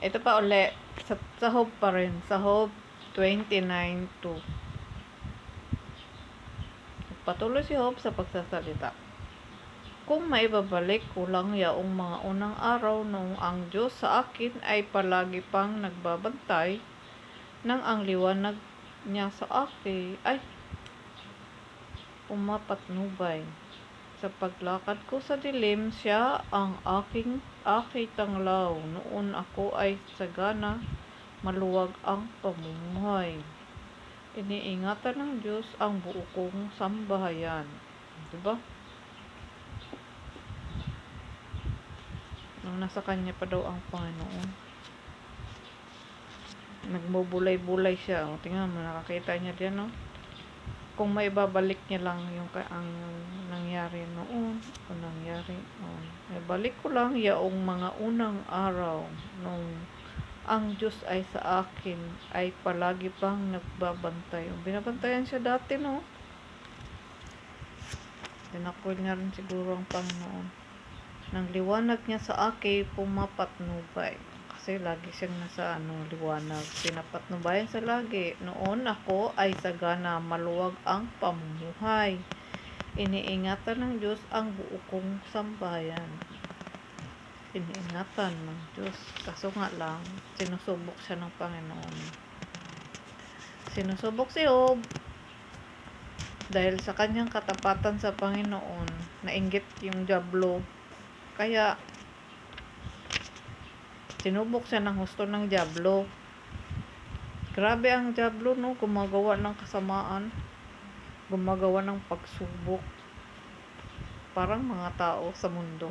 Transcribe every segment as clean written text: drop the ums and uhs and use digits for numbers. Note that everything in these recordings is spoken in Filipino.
Ito pa uli, sa Hope pa rin. Sa Hope 29:2. Patuloy si Hope sa pagsasalita. Kung maibabalik ko lang yaong mga unang araw noong ang Diyos sa akin ay palagi pang nagbabantay nang ang liwanag niya sa akin ay pumapatnubay. Sa paglakad ko sa dilim, siya ang aking tanglaw. Noon ako ay sagana, maluwag ang pamumuhay. Iniingatan ng Diyos ang buo kong sambahayan. Diba? Nung nasa kanya pa daw ang Panginoon, nagbubulay-bulay siya. O, tingnan mo, nakakita niya diyan, no? Kung may babalik niya lang yung ang nangyari noon o nangyari noon. Balik ko lang yaong mga unang araw nung ang Diyos ay sa akin ay palagi pang nagbabantay. Binabantayan siya dati, no? Tinakwil nga rin siguro ang Panginoon. Nang liwanag niya sa akin, pumapatnubay. Kasi lagi siyang nasa liwanag. Pinapatnubayan sa lagi. Noon ako ay sagana, maluwag ang pamumuhay. Iniingatan ng Diyos ang buo kong sambahayan. Iniingatan ng Diyos. Kaso nga lang, sinusubok siya ng Panginoon. Sinusubok si Job. Dahil sa kanyang katapatan sa Panginoon, nainggit yung dyablo. Kaya, sinubok siya ng husto ng dyablo. Grabe ang dyablo, no? Gumagawa ng kasamaan. Gumagawa ng pagsubok. Parang mga tao sa mundo.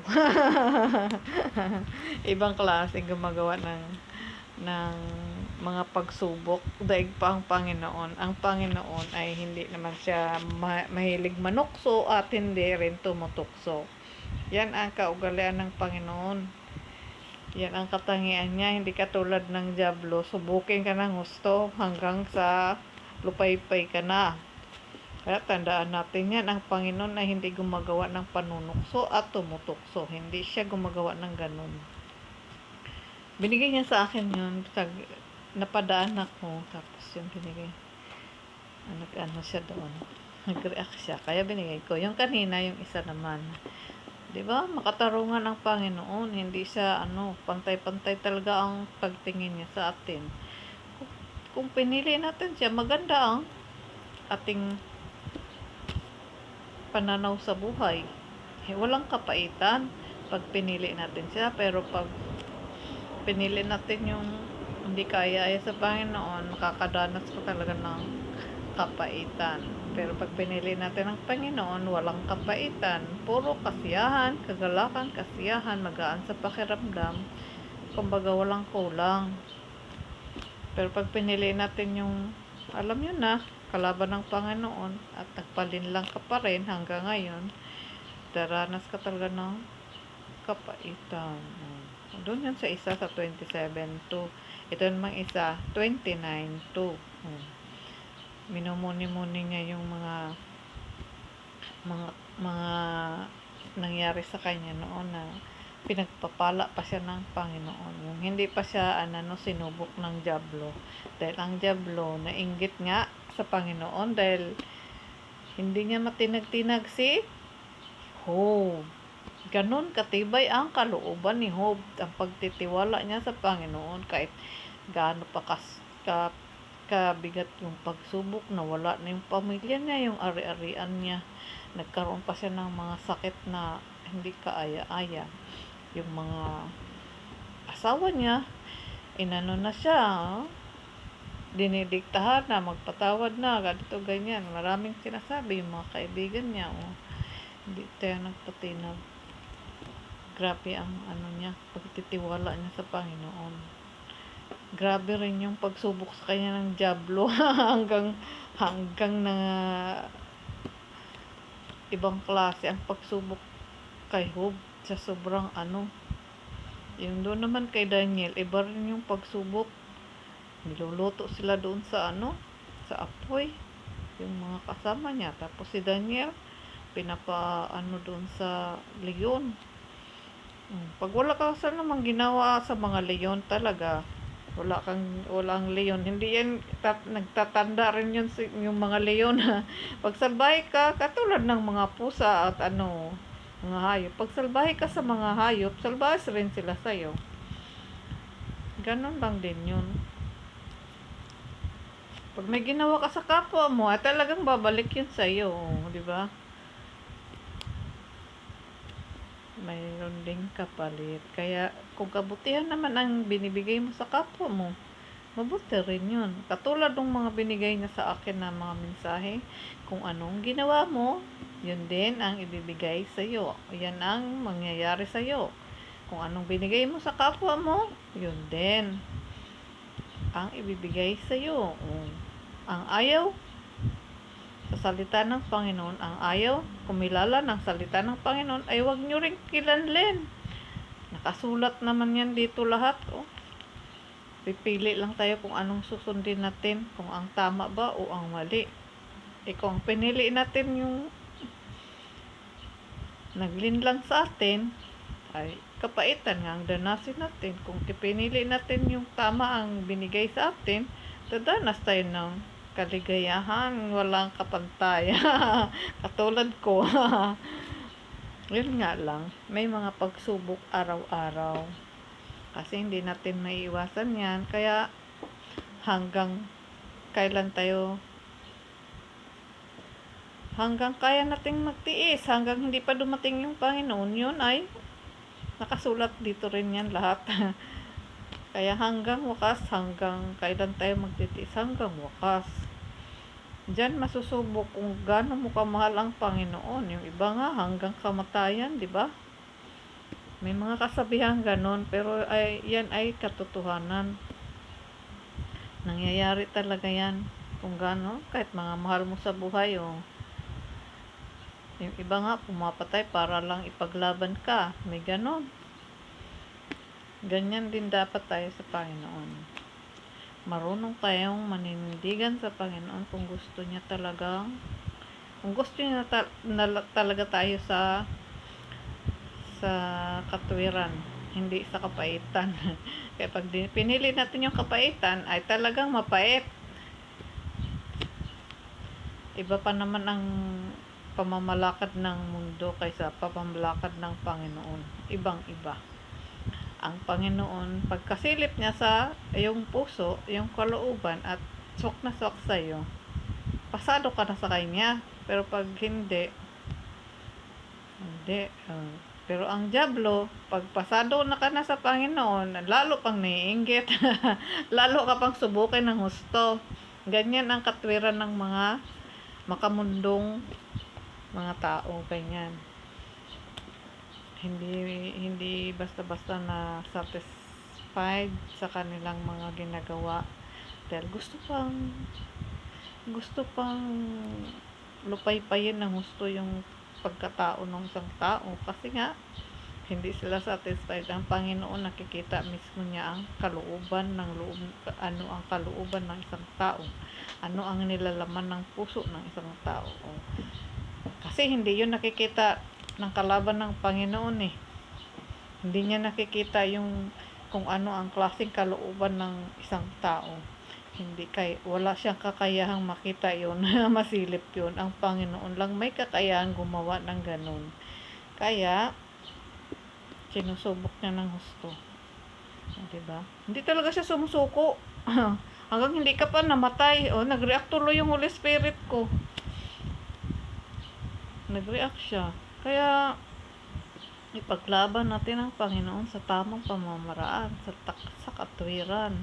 Ibang klase gumagawa ng mga pagsubok. Daig pa ang Panginoon. Ang Panginoon ay hindi naman siya mahilig manukso at hindi rin tumutukso. Yan ang kaugalian ng Panginoon. Yan ang katangian niya. Hindi katulad ng dyablo. Subukin ka ng gusto hanggang sa lupaypay ka na. Kaya tandaan natin yan. Ang Panginoon ay hindi gumagawa ng panunukso at tumutukso. Hindi siya gumagawa ng ganun. Binigay niya sa akin yun. Napadaan ako. Tapos yung binigay. Nag-ano siya doon. Nag-react siya. Kaya binigay ko. Yung kanina, yung isa naman. Diba? Makatarungan ang Panginoon. Hindi siya, pantay-pantay talaga ang pagtingin niya sa atin. Kung pinili natin siya, maganda ang ating pananaw sa buhay. Walang kapaitan pag pinili natin siya. Pero pag pinili natin yung hindi kaya ay sa Panginoon, makakadanas ko talaga ng kapaitan. Pero pag pinili natin ang Panginoon, walang kapaitan. Puro kasiyahan, kagalakan, kasiyahan, magaan sa pakiramdam. Kumbaga walang kulang. Pero pag pinili natin yung, alam nyo na, kalaban ng Panginoon, at nagpalinlang ka pa rin hanggang ngayon, daranas ka talaga ng kapaitan. Doon yan sa isa sa 27:2. Ito namang isa, 29:2. Minumuni-muni niya yung mga nangyari sa kanya noon na pinagpapala pa siya ng Panginoon. Yung hindi pa siya sinubok ng dyablo. Dahil ang dyablo nainggit nga sa Panginoon dahil hindi niya matinag-tinag si Job. Ganon katibay ang kalooban ni Job. Ang pagtitiwala niya sa Panginoon kahit gaano pa kabigat yung pagsubok, na wala na yung pamilya niya, yung ari-arian niya. Nagkaroon pa siya ng mga sakit na hindi kaaya-aya. Yung mga asawa niya, inano na siya, dinidiktahan na, magpatawad na, ganito, ganyan. Maraming sinasabi yung mga kaibigan niya. Hindi tayo nagpatinag. Grabe ang niya, pagtitiwala niya sa Panginoon. Grabe rin yung pagsubok sa kanya ng dyablo hanggang na ibang klase ang pagsubok kay Job sa sobrang yung doon naman kay Daniel, iba rin yung pagsubok. Niluluto sila doon sa sa apoy, yung mga kasama niya. Tapos si Daniel pinapa doon sa leon. Pag wala ka sa namang ginawa sa mga leon talaga, walang leon. Hindi yan, nagtatanda rin yun yung mga leon. Pag salbahe ka, katulad ng mga pusa at mga hayop. Pag salbahe ka sa mga hayop, salbahe rin sila sa'yo. Ganon lang din yun. Pag may ginawa ka sa kapwa mo, ay talagang babalik yun sa'yo. Di ba? Mayroon ding kapalit. Kaya, kung kabutihan naman ang binibigay mo sa kapwa mo, mabuti rin yun. Katulad ng mga binigay niya sa akin na mga mensahe, kung anong ginawa mo, yun din ang ibibigay sa'yo. Yan ang mangyayari sa'yo. Kung anong binigay mo sa kapwa mo, yun din ang ibibigay sa'yo. Ang ayaw sa salita ng Panginoon, ang ayaw kumilala ng salita ng Panginoon, ay huwag nyo rin kilanlin. Nakasulat naman yan dito lahat. Pipili lang tayo kung anong susundin natin, kung ang tama ba o ang mali. Kung pinili natin yung naglinlang sa atin, ay kapaitan nga ang danasin natin. Kung pinili natin yung tama ang binigay sa atin, dadanas tayo ng kaligayahan, walang kapantay. Katulad ko. Yun nga lang, may mga pagsubok araw-araw. Kasi hindi natin maiiwasan yan. Kaya hanggang kailan hanggang kaya nating magtiis, hanggang hindi pa dumating yung Panginoon, yun ay nakasulat dito rin yan lahat. Kaya hanggang wakas, hanggang kailan tayo magtitiis, hanggang wakas. Diyan masusubok kung gaano mo kamahal ang Panginoon. Yung iba nga hanggang kamatayan, di ba? May mga kasabihan ganon, pero yan ay katotohanan. Nangyayari talaga yan. Kung gaano, kahit mga mahal mo sa buhay, yung iba nga pumapatay para lang ipaglaban ka. May ganon. Ganyan din dapat tayo sa Panginoon. Marunong tayong maninindigan sa Panginoon kung gusto niya talaga talaga tayo sa katwiran, hindi sa kapaitan. Kaya pag pinili natin yung kapaitan, ay talagang mapait. Iba pa naman ang pamamalakad ng mundo kaysa pamamalakad ng Panginoon. Ibang-iba. Ang Panginoon, pagkasilip niya sa iyong puso, iyong kalooban, at sok na sok sa iyo, pasado ka na sa Kanya. Pero pag hindi. Pero ang dyablo, pag pasado na ka na sa Panginoon, lalo pang naiinggit. Lalo ka pang subukin ng husto. Ganyan ang katwiran ng mga makamundong mga tao. Ganyan. Hindi basta-basta na satisfied sa kanilang mga ginagawa, dahil gusto pang lupaypayin ng gusto yung pagkatao ng isang tao, kasi nga hindi sila satisfied. Ang Panginoon nakikita mismo niya ang kalooban ng loob, ano ang kalooban ng isang tao, ano ang nilalaman ng puso ng isang tao. Kasi hindi yun nakikita ng kalaban ng Panginoon Hindi niya nakikita yung kung ano ang klaseng kalooban ng isang tao. Wala siyang kakayahang makita yun, masilip yun. Ang Panginoon lang may kakayahang gumawa ng ganun. Kaya sinusubok niya ng husto. Diba? Hindi talaga siya sumusuko. Hanggang hindi ka pa namatay. Nag-react tuloy yung Holy Spirit ko. Nag-react siya. Kaya ipaglaban natin ang Panginoon sa tamang pamamaraan, sa katwiran.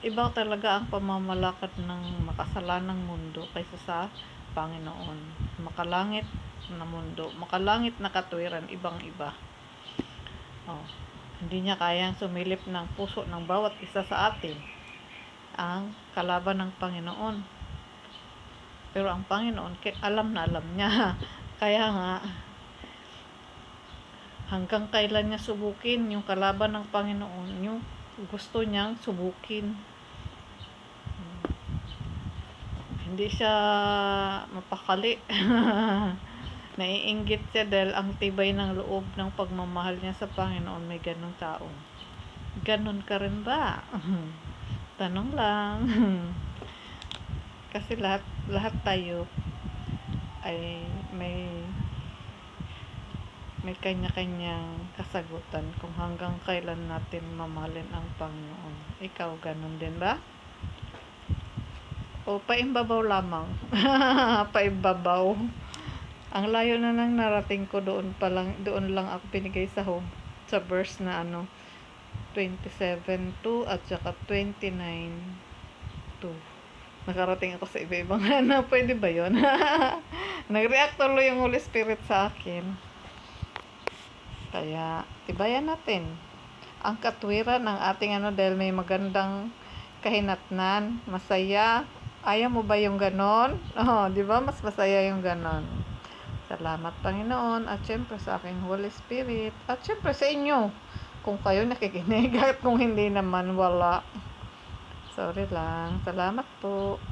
Iba talaga ang pamamalakad ng makasalanang mundo kaysa sa Panginoon. Makalangit na mundo, makalangit na katwiran, ibang-iba. Hindi niya kayang sumilip ng puso ng bawat isa sa atin ang kalaban ng Panginoon. Pero ang Panginoon, alam na alam niya. Kaya nga, hanggang kailan niya subukin yung kalaban ng Panginoon, yung gusto niyang subukin. Hindi siya mapakali. Naiinggit siya dahil ang tibay ng loob ng pagmamahal niya sa Panginoon, may ganong tao. Ganon ka rin ba? Tanong lang. Kasi lahat tayo ay may kanya-kanyang kasagutan kung hanggang kailan natin mamahalin ang Panginoon. Ikaw, ganun din ba? O paimbabaw lamang? Paimbabaw. Ang layo na nang narating ko, doon lang ako binigay sa home, sa verse na 27:2 at saka 29:2. Nakarating ako sa iba-ibang pwede ba yun? Nag-react tuloy yung Holy Spirit sa akin. Kaya, tibayan natin ang katwiran ng ating dahil may magandang kahinatnan, masaya. Ayaw mo ba yung ganon? Oh, di ba? Mas masaya yung ganon. Salamat, Panginoon, at syempre sa aking Holy Spirit, at syempre sa inyo, kung kayo nakikinig, at kung hindi naman, wala. Sorry lang. Salamat po.